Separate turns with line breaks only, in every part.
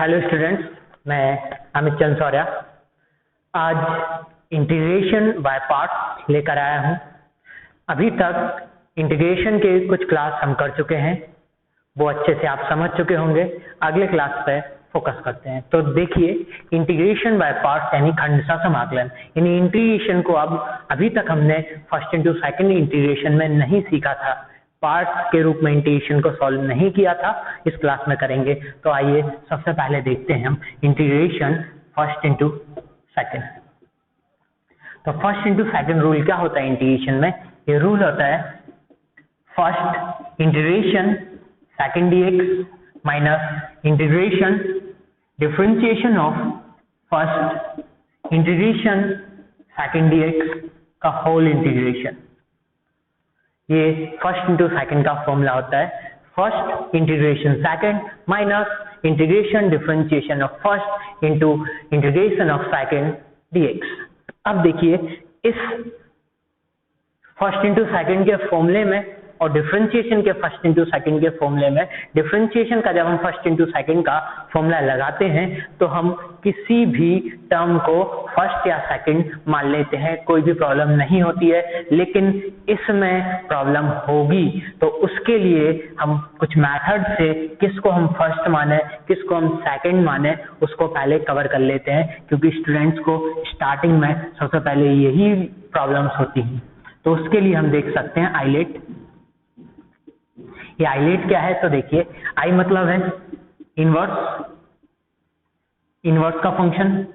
Hello students, मैं अमित चंद सौर्या आज integration by parts लेकर आया हूँ। अभी तक इंटीग्रेशन के कुछ क्लास हम कर चुके हैं, वो अच्छे से आप समझ चुके होंगे। अगले क्लास पे फोकस करते हैं। तो देखिए, इंटीग्रेशन बाय पार्ट्स यानी खंडशः समाकलन, यानी इंटीग्रेशन को अब अभी तक हमने फर्स्ट इंटू सेकंड इंटीग्रेशन में नहीं सीखा था, पार्ट्स के रूप में इंटीग्रेशन को सॉल्व नहीं किया था, इस क्लास में करेंगे। तो आइए सबसे पहले देखते हैं हम इंटीग्रेशन फर्स्ट इंटू सेकंड। तो फर्स्ट इंटू सेकंड रूल क्या होता है इंटीग्रेशन में? ये रूल होता है first integration second dx minus integration differentiation of first integration second dx का होल इंटीग्रेशन। ये फर्स्ट इंटू सेकंड का फॉर्मूला होता है first integration second minus integration differentiation of first into integration of second dx। अब देखिए, इस first into second के फॉर्मूले में और डिफरेंशिएशन के फर्स्ट इंटू सेकंड के फॉर्मूले में, डिफरेंशिएशन का जब हम फर्स्ट इंटू सेकंड का फॉर्मूला लगाते हैं तो हम किसी भी टर्म को फर्स्ट या सेकंड मान लेते हैं, कोई भी प्रॉब्लम नहीं होती है। लेकिन इसमें प्रॉब्लम होगी, तो उसके लिए हम कुछ मेथड से किसको हम फर्स्ट माने किसको हम सेकंड माने उसको पहले कवर कर लेते हैं, क्योंकि स्टूडेंट्स को स्टार्टिंग में सबसे पहले यही प्रॉब्लम्स होती हैं। तो उसके लिए हम देख सकते हैं आइलेट। ये आइलेट क्या है? तो देखिए, आई मतलब है इनवर्स, इनवर्स का फंक्शन,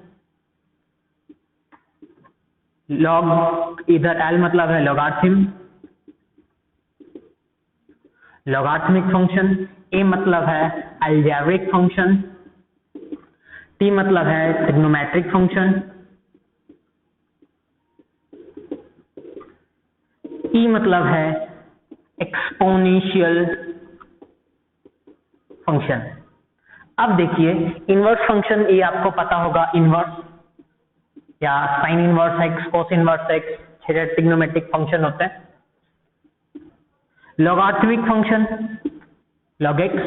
लॉग, इधर एल मतलब है लॉगरिथम, लॉगरिथमिक फंक्शन, ए मतलब है अलजेब्रिक फंक्शन, टी मतलब है ट्रिग्नोमेट्रिक फंक्शन, ई मतलब है एक्सपोनेंशियल फंक्शन। अब देखिए, इनवर्स फंक्शन ये आपको पता होगा, इनवर्स या sine inverse x, cos inverse x, trigonometric function होते हैं। Logarithmic function log x,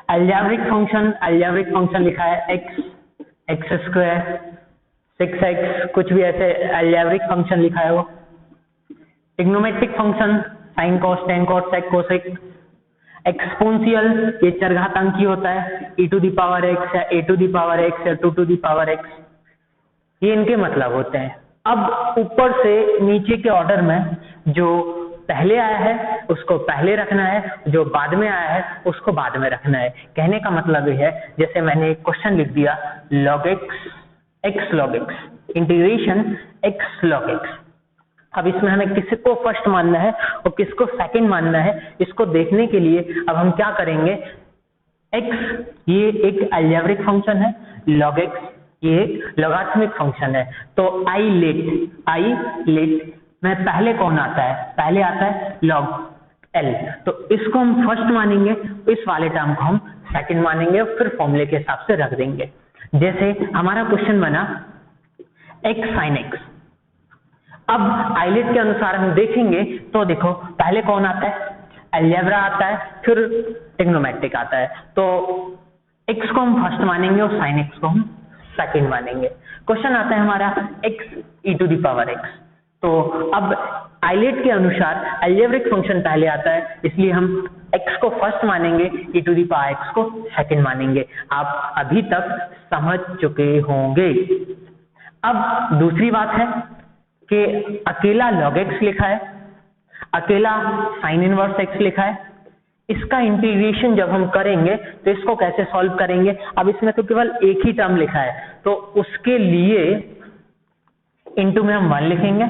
algebraic function, algebraic function लिखा है एक्स, एक्स स्क्वायर, 6x, कुछ भी ऐसे अलजेब्रिक फंक्शन लिखा है वो। Trigonometric function sine cos, tan cos, sec cosec. Exponential ये चरघातांकी होता है, e to the power x या a to the power x या 2 टू द पावर x, ये इनके मतलब होते हैं। अब ऊपर से नीचे के ऑर्डर में जो पहले आया है उसको पहले रखना है, जो बाद में आया है उसको बाद में रखना है। कहने का मतलब ये है, जैसे मैंने एक क्वेश्चन लिख दिया log x log x integration x log x। अब इसमें हमें किसको फर्स्ट मानना है और किसको सेकंड मानना है, इसको देखने के लिए अब हम क्या करेंगे, x ये एक अलजेब्रिक फंक्शन है, log x ये एक लॉगरिथमिक फंक्शन है। तो आई लेट में पहले कौन आता है? पहले आता है log l। तो इसको हम फर्स्ट मानेंगे, इस वाले टर्म को हम सेकंड मानेंगे, फिर फॉर्मूले के हिसाब से रख देंगे। जैसे हमारा क्वेश्चन बना x sin x। अब आइलेट के अनुसार हम देखेंगे तो देखो, पहले कौन आता है? अलजेब्रा आता है, फिर ट्रिग्नोमेट्रिक आता है। तो x को हम फर्स्ट मानेंगे और sin x को हम सेकंड मानेंगे। क्वेश्चन आता है हमारा x e to the power x। तो अब आइलेट के अनुसार अलजेब्रिक फंक्शन पहले आता है, इसलिए हम x को फर्स्ट मानेंगे, e to the power x को सेकंड मानेंगे। आप अभी तक समझ चुके होंगे। अब दूसरी बात है कि अकेला log x लिखा है, अकेला sin इनवर्स x लिखा है। इसका इंटीग्रेशन जब हम करेंगे तो इसको कैसे सॉल्व करेंगे? अब इसमें तो केवल एक ही टर्म लिखा है, तो उसके लिए इनटू में हम 1 लिखेंगे,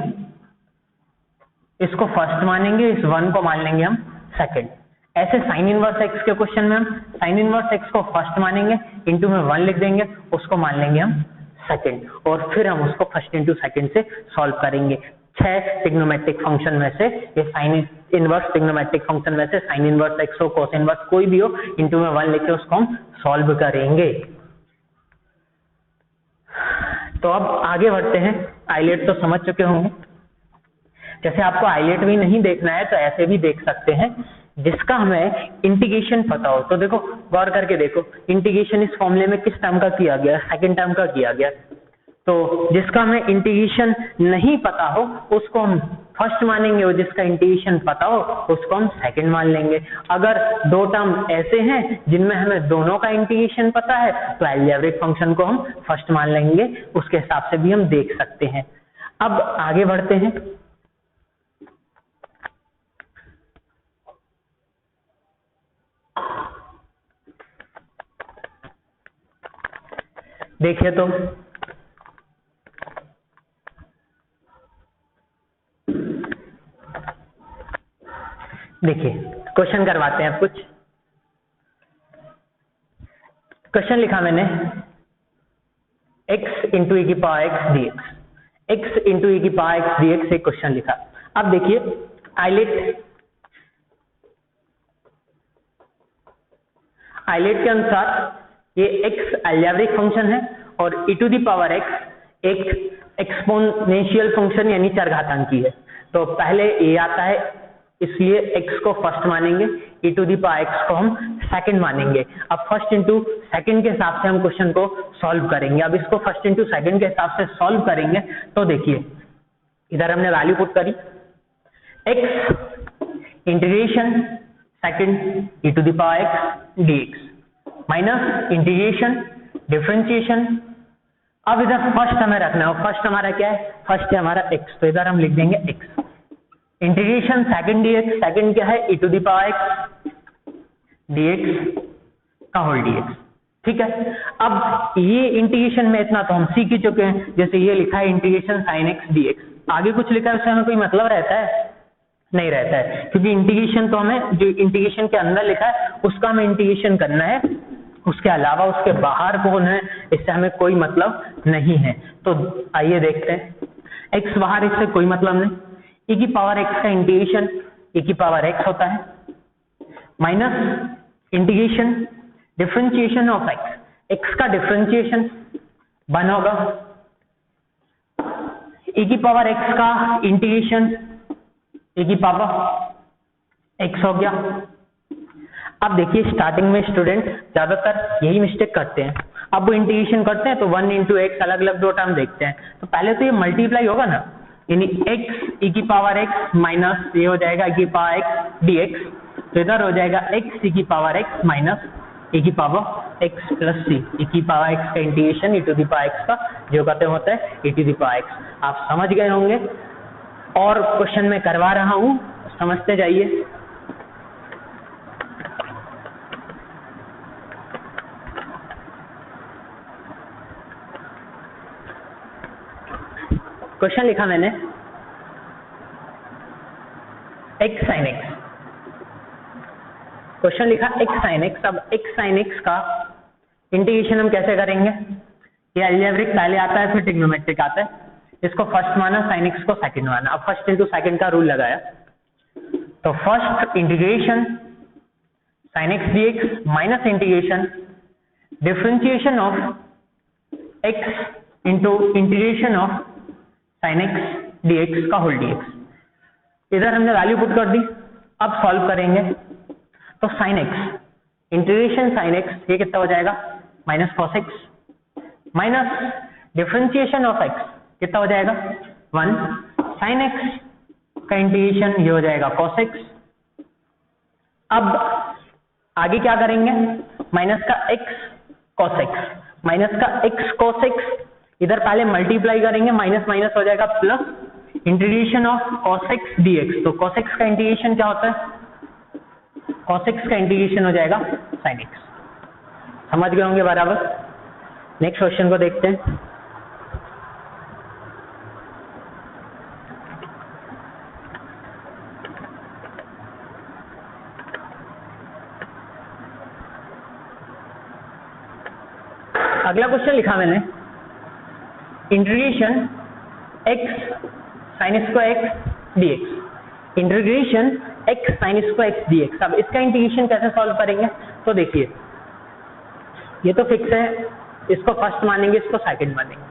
इसको फर्स्ट मानेंगे, इस 1 को मान लेंगे हम सेकंड। ऐसे साइन इनवर्स x के क्वेश्चन में हम साइन इनवर्स x को फर्स्ट मानेंगे, इनटू में 1 लिख देंगे, उसको मान लेंगे हम सेकंड, और फिर हम उसको फर्स्ट इंटू सेकंड से सॉल्व करेंगे। 6 ट्रिग्नोमेट्रिक फंक्शन में से ये साइन इनवर्स ट्रिग्नोमेट्रिक फंक्शन में से साइन इनवर्स एक्स हो, कोस इनवर्स कोई भी हो, इनटू में 1 लेके उसको हम सॉल्व करेंगे। तो अब आगे बढ़ते हैं। आइलेट तो समझ चुके होंगे। जैसे आपको आइलेट भी नहीं देखना है तो ऐसे भी देख सकते हैं। जिसका हमें इंटीग्रेशन पता हो। तो देखो गौर करके देखो, इंटीग्रेशन इस फॉर्मूले में किस टर्म का किया गया, सेकंड टर्म का किया गया। तो जिसका हमें इंटीग्रेशन नहीं पता हो उसको हम फर्स्ट मानेंगे, और जिसका इंटीग्रेशन पता हो उसको हम सेकंड मान लेंगे। अगर दो टर्म ऐसे हैं जिनमें हमें दोनों का इंटीग्रेशन पता है तो अलजेब्रिक फंक्शन को हम फर्स्ट मान लेंगे, उसके हिसाब से भी हम देख सकते हैं। अब आगे बढ़ते हैं। देखिए तो देखिए क्वेश्चन करवाते हैं। अब कुछ क्वेश्चन लिखा मैंने, x इंटू e की power x dx, x into e की पावर x dx एक क्वेश्चन लिखा। अब देखिए आइलेट के अनुसार ये x अलजेब्रिक फंक्शन है और e to the power x एक एक्सपोनेंशियल फंक्शन यानी चरघातांकी है। तो पहले ये आता है, इसलिए x को फर्स्ट मानेंगे, e to the power x को हम सेकंड मानेंगे। अब फर्स्ट इंटू सेकंड के हिसाब से हम क्वेश्चन को सॉल्व करेंगे। अब इसको फर्स्ट इंटू सेकंड के हिसाब से सॉल्व करेंगे तो देखिए इधर हमने वैल्यू पुट करी, x integration second e to the power x dx minus integration differentiation. अब इधर फर्स्ट हमें रखना है, फर्स्ट हमारा क्या है, फर्स्ट है हमारा x, तो इधर हम लिख देंगे x integration second dx, second क्या है e to the power x dx का होल dx। ठीक है, अब ये इंटीग्रेशन में इतना तो हम सीख ही चुके हैं, जैसे ये लिखा है इंटीग्रेशन sin x dx, आगे कुछ लिखा है उससे हमें कोई मतलब रहता है, नहीं रहता है, क्योंकि इंटीग्रेशन तो हमें जो इंटीग्रेशन के अंदर लिखा है उसका हमें इंटीग्रेशन करना है, उसके अलावा उसके बाहर कौन है इससे हमें कोई मतलब नहीं है। तो आइए देखते हैं, x बाहर, इससे कोई मतलब नहीं, e की पावर x का इंटीग्रेशन e की पावर x होता है minus integration differentiation of x, x का डिफरेंशिएशन 1 होगा, e की पावर x का इंटीग्रेशन e की पावर x हो गया। अब देखिए स्टार्टिंग में स्टूडेंट ज्यादातर यही मिस्टेक करते हैं, अब वो इंटीग्रेशन करते हैं तो 1 इंटू एक्स अलग अलग दो टर्म देखते हैं, तो पहले तो ये मल्टीप्लाई होगा ना, यानी x e की पावर x माइनस ये हो जाएगा e की पावर x dx, तो इधर हो जाएगा x e की पावर x माइनस e की power x plus c, e की पावर x का integration e to the power x का जो कहते होता है e to the power x। आप समझ गए होंगे, और क्वेश्चन में करवा रहा हूं, समझते जाइए। क्वेश्चन लिखा मैंने x sin x, क्वेश्चन लिखा x sin x। अब x sin x का इंटीग्रेशन हम कैसे करेंगे, ये अलजेब्रिक पहले आता है फिर ट्रिग्नोमेट्रिक आता है, इसको फर्स्ट माना sin x को सेकंड माना। अब फर्स्ट इंटू सेकंड का रूल लगाया, तो first integration sin x dx minus integration differentiation of x into integration of sin x dx का होल dx। इधर हमने वैल्यू पुट कर दी, अब सॉल्व करेंगे तो sin x integration sin x ये कितना हो जाएगा minus cos x minus differentiation of x कितना हो जाएगा 1, sin x का इंटीग्रेशन ये हो जाएगा cos x। अब आगे क्या करेंगे, माइनस का x cos x, माइनस का x cos x, इधर पहले मल्टीप्लाई करेंगे, माइनस माइनस हो जाएगा plus integration of cos x dx, तो cos x का इंटीग्रेशन क्या होता है, cos x का इंटीग्रेशन हो जाएगा sin x। समझ गए होंगे बराबर। नेक्स्ट क्वेश्चन को देखते हैं। अगला क्वेश्चन लिखा मैंने, integration x sin square x dx, integration x sin square x dx। अब इसका इंटीग्रेशन कैसे सॉल्व करेंगे, तो देखिए ये तो फिक्स है, इसको फर्स्ट मानेंगे, इसको सेकंड मानेंगे।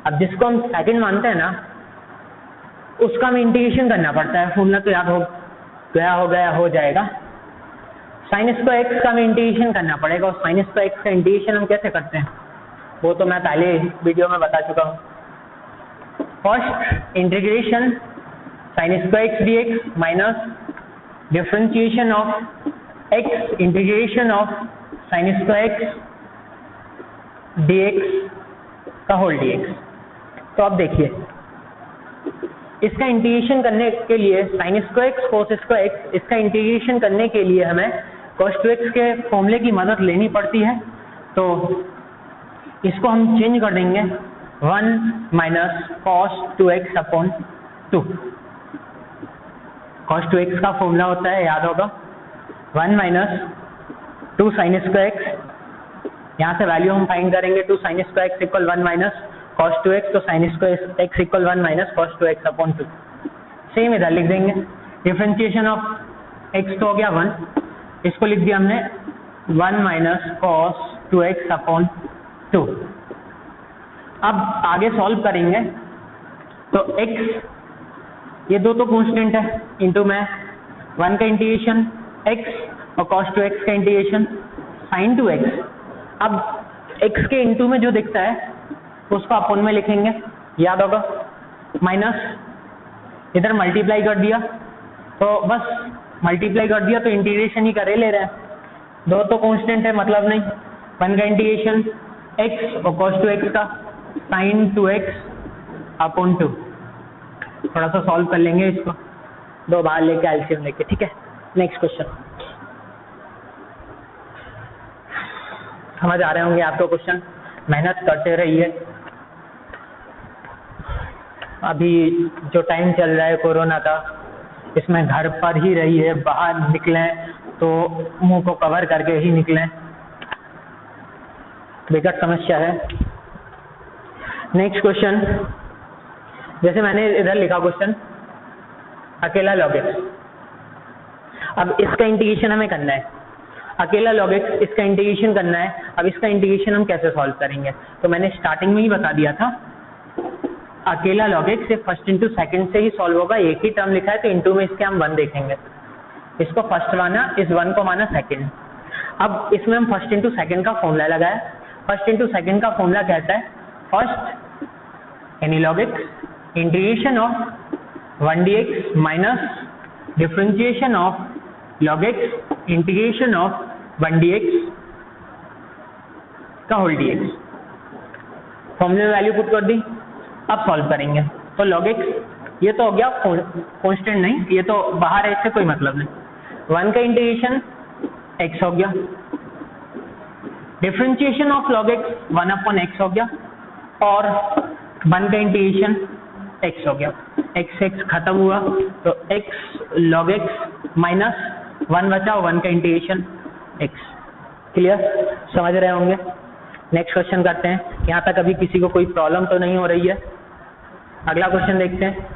अब जिसको हम सेकंड मानते हैं ना उसका हमें इंटीग्रेशन करना पड़ता है, फॉर्मूला तो याद हो गया हो जाएगा, साइन स्क्वायर एक्स का हमें इंटीग्रेशन करना पड़ेगा, और साइन स्क्वायर एक्स का इंटीग्रेशन हम कैसे करते हैं वो तो मैं पहले वीडियो में बता चुका हूँ। First integration sine square x D x minus differentiation of x integration of sine square x D x का होल डी एक्स। तो अब देखिए इसका इंटीग्रेशन करने के लिए sine square x cos square x, इसका इंटीग्रेशन करने के लिए हमें cos 2x के फॉर्मूले की मदद लेनी पड़ती है। तो इसको हम चेंज कर देंगे 1 minus cos 2x upon 2। cos 2x का फॉर्मूला होता है, याद होगा, 1 माइनस 2 साइन स्क्वायर एक्स, यहाँ से वैल्यू हम फाइंड करेंगे 2 sine square x equal 1 minus cos 2x, तो sine square x equal 1 minus cos 2x upon 2। Same इधर लिख देंगे, डिफरेंशिएशन ऑफ x तो हो गया 1, इसको लिख दिया हमने 1 माइनस cos 2x अपॉन 2। अब आगे सॉल्व करेंगे तो x ये दो तो कांस्टेंट है, इंटू में 1 का इंटीग्रेशन x और cos 2x का इंटीग्रेशन sin 2x। अब x के इंटू में जो दिखता है उसको अपोन में लिखेंगे, याद होगा, माइनस इधर मल्टीप्लाई कर दिया, तो बस मल्टीप्लाई कर दिया तो इंटीग्रेशन ही करे ले रहे हैं, दो तो कांस्टेंट है मतलब नहीं, 1 का इंटीग्रेशन x और cos 2x का sin 2x अपॉन 2। थोड़ा सा सॉल्व कर लेंगे इसको, दो बाहर लेके एलसीएम लेके, ठीक है। नेक्स्ट क्वेश्चन समझ आ रहे होंगे आपको क्वेश्चन, मेहनत करते रहिए। अभी जो टाइम चल रहा है कोरोना का, इसमें घर पर ही रहिए, बाहर निकलें तो मुंह को कवर करके ही निकलें, विकट समस्या है। नेक्स्ट क्वेश्चन, जैसे मैंने इधर लिखा क्वेश्चन अकेला log x, अब इसका इंटीग्रेशन हमें करना है, अकेला log x इसका इंटीग्रेशन करना है। अब इसका इंटीग्रेशन हम कैसे सॉल्व करेंगे, तो मैंने स्टार्टिंग में ही बता दिया था, अकेला log x से फर्स्ट इंटू सेकंड से ही सॉल्व होगा, एक ही टर्म लिखा है तो इंटू में इसके हम 1 देखेंगे, इसको फर्स्ट माना, इस 1 को माना सेकंड। अब इसमें हम फर्स्ट इंटू सेकंड का फॉर्मूला लगाया, फर्स्ट इंटू सेकंड का फॉर्मूला कहता है फर्स्ट यानी log x integration of 1 dx minus differentiation of log x integration of 1 dx का होल dx। फॉर्मूले में वैल्यू पुट कर दी, अब सॉल्व करेंगे तो log x ये तो हो गया कांस्टेंट नहीं, ये तो बाहर है, इससे कोई मतलब नहीं। 1 का इंटीग्रेशन x हो गया, differentiation of log x 1 upon x हो गया, और 1 का इंटीग्रेशन x हो गया, x खत्म हुआ तो x log x माइनस 1 बचा, 1 का इंटीग्रेशन x। क्लियर, समझ रहे होंगे। नेक्स्ट क्वेश्चन करते हैं, यहाँ तक अभी किसी को कोई प्रॉब्लम तो नहीं हो रही है। अगला क्वेश्चन देखते हैं।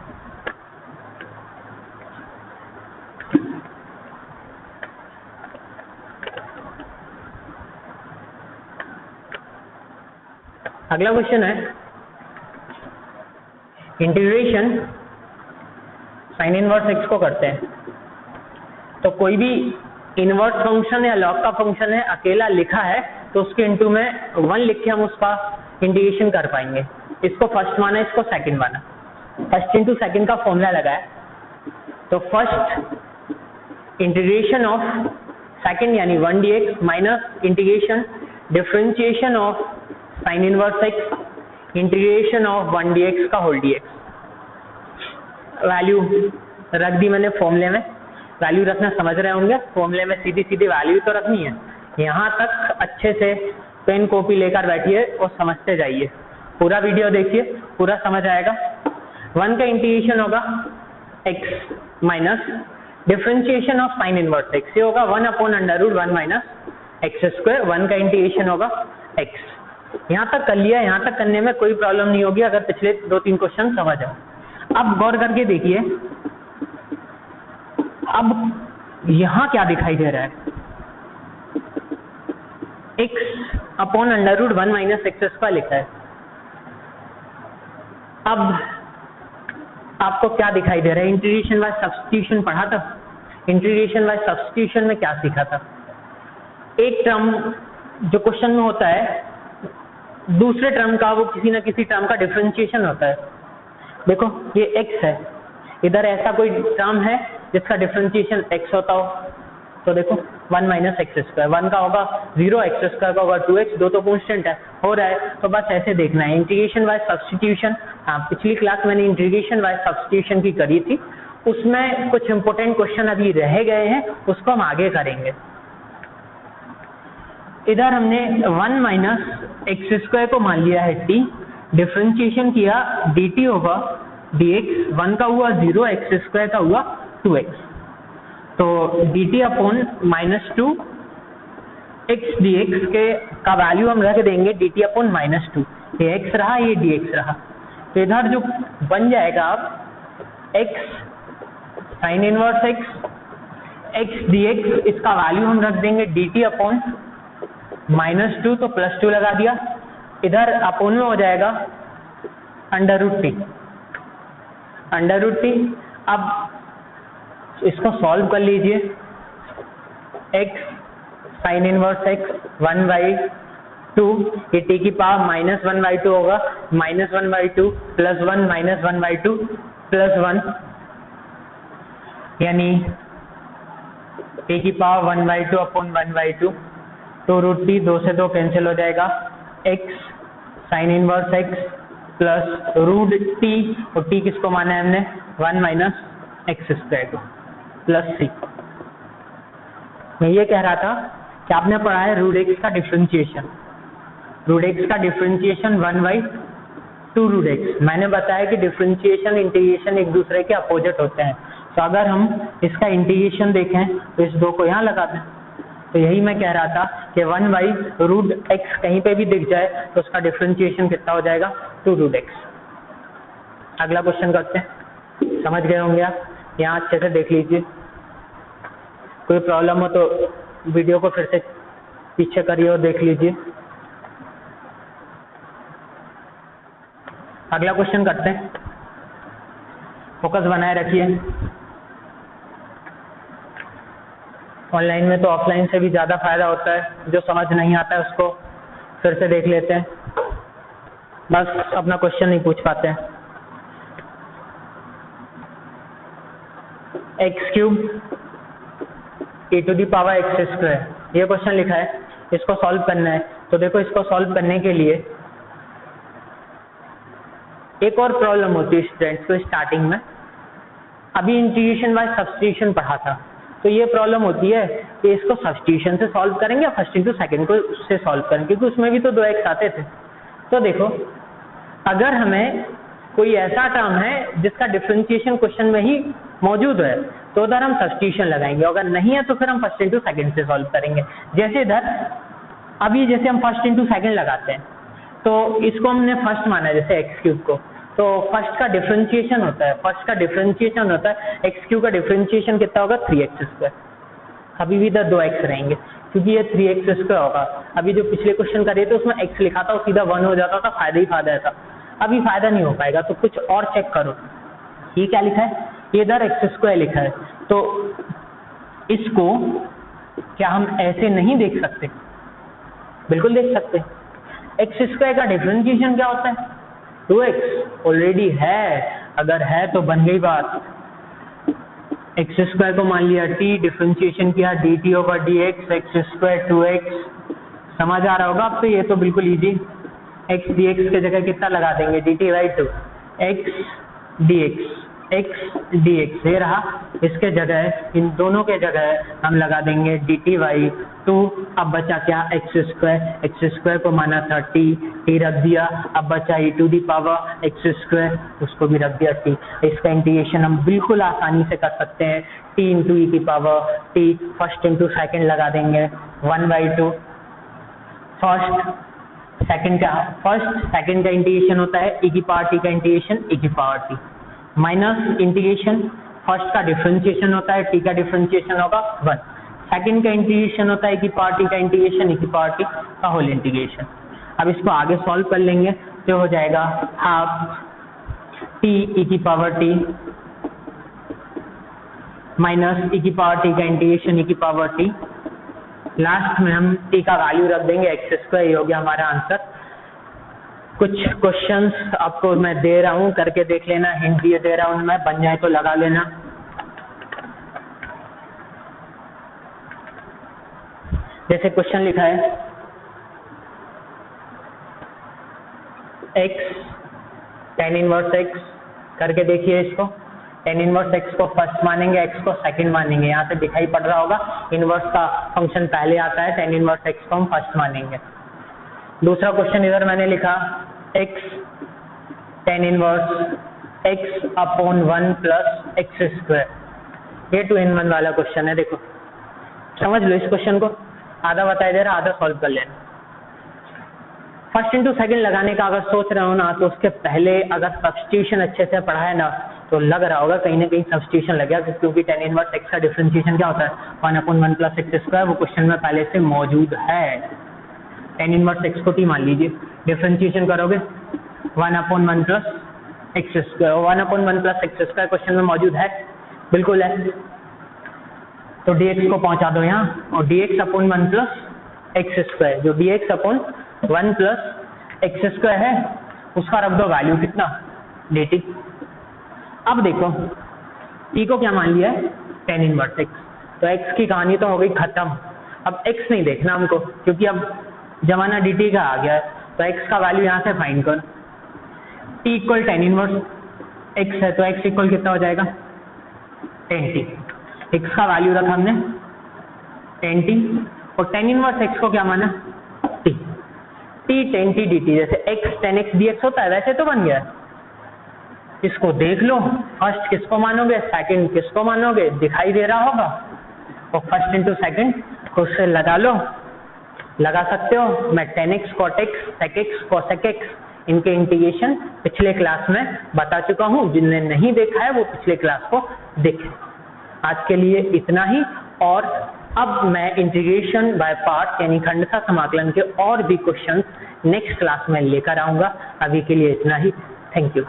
अगला क्वेश्चन है इंटीग्रेशन साइन इनवर्स x को करते हैं। तो कोई भी इनवर्स फंक्शन या लॉग का फंक्शन है, अकेला लिखा है तो उसके इंटू में 1 लिख के हम उसका इंटीग्रेशन कर पाएंगे। इसको फर्स्ट माना, इसको सेकंड माना, फर्स्ट इंटू सेकंड का फॉर्मूला लगाया, तो फर्स्ट इंटीग्रेशन ऑफ सेकंड यानी 1 dx minus integration differentiation of sine inverse x integration of 1 dx का होल dx। वैल्यू रख दी मैंने फॉर्मूले में, वैल्यू रखना समझ रहे होंगे, फॉर्मूले में सीधी सीधी वैल्यू तो रखनी है। यहाँ तक अच्छे से पेन कॉपी लेकर बैठिए और समझते जाइए, पूरा वीडियो देखिए, पूरा समझ आएगा। 1 का इंटीग्रेशन होगा x minus differentiation of sine inverse x, ये होगा 1 upon under root 1 minus x square. 1 का इंटीग्रेशन होगा x। यहाँ तक कर लिया, यहाँ तक करने में कोई प्रॉब्लम नहीं होगी अगर पिछले 2-3 क्वेश्चन समझ आओ। अब गौर करके देखिए, अब यहाँ क्या दिखाई दे रहा है, x upon under root 1 minus x square लिखा है। अब आपको क्या दिखाई दे रहा है, इंटीग्रेशन बाय सब्स्टिट्यूशन पढ़ा था, इंटीग्रेशन बाय सब्स्टिट्यूशन में क्या सीखा था, एक टर्म जो क्वेश्चन में होता है दूसरे टर्म का वो किसी ना किसी टर्म का डिफरेंशिएशन होता है। देखो ये x है, इधर ऐसा कोई टर्म है जिसका डिफरेंशिएशन x होता हो, तो देखो 1 माइनस एक्स स्क्वायर, 1 का होगा 0, एक्स स्क्वायर का होगा 2x, दो तो कांस्टेंट है, हो रहा है तो बस ऐसे देखना है। इंटीग्रेशन बाय सब्स्टिट्यूशन, हाँ पिछली क्लास मैंने इंटीग्रेशन बाय सब्स्टिट्यूशन की करी थी, उसमें कुछ इंपॉर्टेंट क्वेश्चन अभी रह गए हैं, उसको हम आगे करेंगे। इधर हमने 1 माइनस एक्स स्क्वायर को मान लिया है t, डिफरेंशिएशन किया dt होगा dx, 1 का हुआ 0, एक्स स्क्वायर का हुआ 2x, तो dt अपॉन -2 x dx के का वैल्यू हम रख देंगे dt अपॉन -2, ये x रहा, ये dx रहा, तो इधर जो बन जाएगा अब x sign inverse x dx, इसका वैल्यू हम रख देंगे dt अपॉन -2, तो +2 लगा दिया, इधर अपोन में हो जाएगा √t। अब इसको सॉल्व कर लीजिए, x साइन इनवर्स x 1/2, ये t की पावर -1/2 होगा, -1/2 +1 -1/2 +1, यानी t की पावर 1/2 अपॉन 1/2, तो √t 2 से 2 कैंसिल हो जाएगा, x sign inverse x plus √t, और t किसको माना है हमने 1 माइनस एक्स स्क्वायर को, प्लस c। मैं ये कह रहा था कि आपने पढ़ा है √x का डिफरेंशिएशन, √x का डिफरेंशिएशन 1/2 √x। मैंने बताया कि डिफरेंशिएशन इंटीग्रेशन एक दूसरे के अपोजिट होते हैं, तो अगर हम इसका इंटीग्रेशन देखें तो इस 2 को यहाँ लगा दें, तो यही मैं कह रहा था कि 1/√x कहीं पे भी दिख जाए तो उसका डिफरेंशिएशन कितना हो जाएगा 2 √x। अगला क्वेश्चन करते हैं, समझ गए होंगे आप, यहाँ अच्छे से देख लीजिए, कोई प्रॉब्लम हो तो वीडियो को फिर से पीछे करिए और देख लीजिए। अगला क्वेश्चन करते हैं, फोकस बनाए रखिए, ऑनलाइन में तो ऑफलाइन से भी ज़्यादा फायदा होता है, जो समझ नहीं आता है उसको फिर से देख लेते हैं, बस अपना क्वेश्चन नहीं पूछ पाते हैं। x³ e⁻x², ये क्वेश्चन लिखा है, इसको सॉल्व करना है। तो देखो इसको सॉल्व करने के लिए एक और प्रॉब्लम होती है स्टूडेंट्स को स्टार्टिंग में, अभी इंटीग्रेशन बाय सब्स्टिट्यूशन पढ़ा था, तो ये प्रॉब्लम होती है कि इसको सब्स्टिट्यूशन से सॉल्व करेंगे या फर्स्ट इंटू सेकंड को से सॉल्व करेंगे, क्योंकि उसमें भी तो 2x आते थे। तो देखो अगर हमें कोई ऐसा टर्म है जिसका डिफरेंशिएशन क्वेश्चन में ही मौजूद है तो उधर हम सब्स्टिट्यूशन लगाएंगे, अगर नहीं है तो फिर हम फर्स्ट इंटू सेकंड से सॉल्व करेंगे। जैसे इधर अभी जैसे हम फर्स्ट इंटू सेकंड लगाते हैं, तो इसको हमने फर्स्ट माना है, जैसे x³ को, तो फर्स्ट का डिफरेंशिएशन होता है, x³ का डिफरेंशिएशन कितना होगा 3x², अभी भी इधर 2x रहेंगे क्योंकि ये 3x² होगा। अभी जो पिछले क्वेश्चन करे थे उसमें x लिखा था, वो सीधा 1 हो जाता था, फायदा ही फायदा था, अभी फायदा नहीं हो पाएगा, तो कुछ और चेक करो। ये क्या लिखा है, ये इधर x² लिखा है, तो इसको क्या हम ऐसे नहीं देख सकते? बिल्कुल देख सकते। x² का डिफरेंशिएशन क्या होता है 2x, ऑलरेडी है, अगर है तो बन गई बात। x² को मान लिया t, डिफरेंशिएशन किया dt होगा dx, x² 2x, समझ आ रहा होगा अब तो, ये तो बिल्कुल इजी। x dx के जगह कितना लगा देंगे dt/2, x dx ये रहा, इसके जगह इन दोनों के जगह हम लगा देंगे dt/2। अब बचा क्या x² को माना था t रख दिया, अब बचा e⁻x², उसको भी रख दिया t। इसका इंटीग्रेशन हम बिल्कुल आसानी से कर सकते हैं, t × e⁻t, first into second लगा देंगे 1/2, फर्स्ट सेकंड का इंटीग्रेशन होता है e⁻t का integration e⁻t, minus integration first का डिफरेंशिएशन होता है, t का डिफरेंशिएशन होगा 1, सेकंड का इंटीग्रेशन होता है e⁻t का इंटीग्रेशन e⁻t का होल इंटीग्रेशन। अब इसको आगे सॉल्व कर लेंगे तो हो जाएगा half t e⁻t minus e⁻t का इंटीग्रेशन e⁻t लास्ट में हम t का वैल्यू रख देंगे x², ये हो गया हमारा आंसर। कुछ क्वेश्चंस आपको मैं दे रहा हूँ, करके देख लेना, हिंट दिए दे रहा हूँ मैं, बन जाए तो लगा लेना। जैसे क्वेश्चन लिखा है x tan इनवर्स x, करके देखिए इसको। tan इनवर्स x को फर्स्ट मानेंगे, x को सेकंड मानेंगे। यहाँ से दिखाई पड़ रहा होगा इनवर्स का फंक्शन पहले आता है, tan इनवर्स x को हम फर्स्ट मानेंगे। दूसरा क्वेश्चन इधर मैंने लिखा x tan inverse x upon 1 plus x²। ये 2 in 1 वाला क्वेश्चन है, देखो समझ लो इस क्वेश्चन को, आधा बताया दे रहा, आधा सॉल्व कर लेना। फर्स्ट इंटू सेकंड लगाने का अगर सोच रहे हो ना, तो उसके पहले अगर सब्स्टिट्यूशन अच्छे से पढ़ा है ना, तो लग रहा होगा कहीं ना कहीं सब्स्टिट्यूशन लग गया, क्योंकि tan इनवर्स x का डिफरेंशिएशन क्या होता है 1/1 प्लस x², वो क्वेश्चन में पहले से मौजूद है। tan इनवर्स x को t मान लीजिए, डिफरेंशिएशन करोगे 1/1 plus x², 1/1 plus x² question में मौजूद है, बिल्कुल है। तो dx को पहुंचा दो यहाँ, और dx अपॉन 1 प्लस x², जो dx अपॉन 1 प्लस x² है, उसका रख दो वैल्यू कितना dt। अब देखो t को क्या मान लिया है tan इनवर्स x, तो x की कहानी तो हो गई खत्म। अब x नहीं देखना हमको, क्योंकि अब जमाना dt का आ गया है, तो x का वैल्यू यहाँ से फाइंड करो। t equal tan inverse x है, तो x इक्वल कितना हो जाएगा tan t। x का वैल्यू रखा हमने tan t, और tan इनवर्स x को क्या माना t। t tan t dt, जैसे x tan x dx होता है वैसे तो बन गया। इसको देख लो, फर्स्ट किसको मानोगे, सेकंड किसको मानोगे, दिखाई दे रहा होगा, और फर्स्ट इंटू सेकंड खुद से लगा लो, लगा सकते हो। मैं tan x cot x sec x cosec x इनके इंटीग्रेशन पिछले क्लास में बता चुका हूँ, जिनने नहीं देखा है वो पिछले क्लास को देखें। आज के लिए इतना ही, और अब मैं इंटीग्रेशन बाय पार्ट यानी खंडशः समाकलन के और भी क्वेश्चंस नेक्स्ट क्लास में लेकर आऊंगा। अभी के लिए इतना ही, थैंक यू।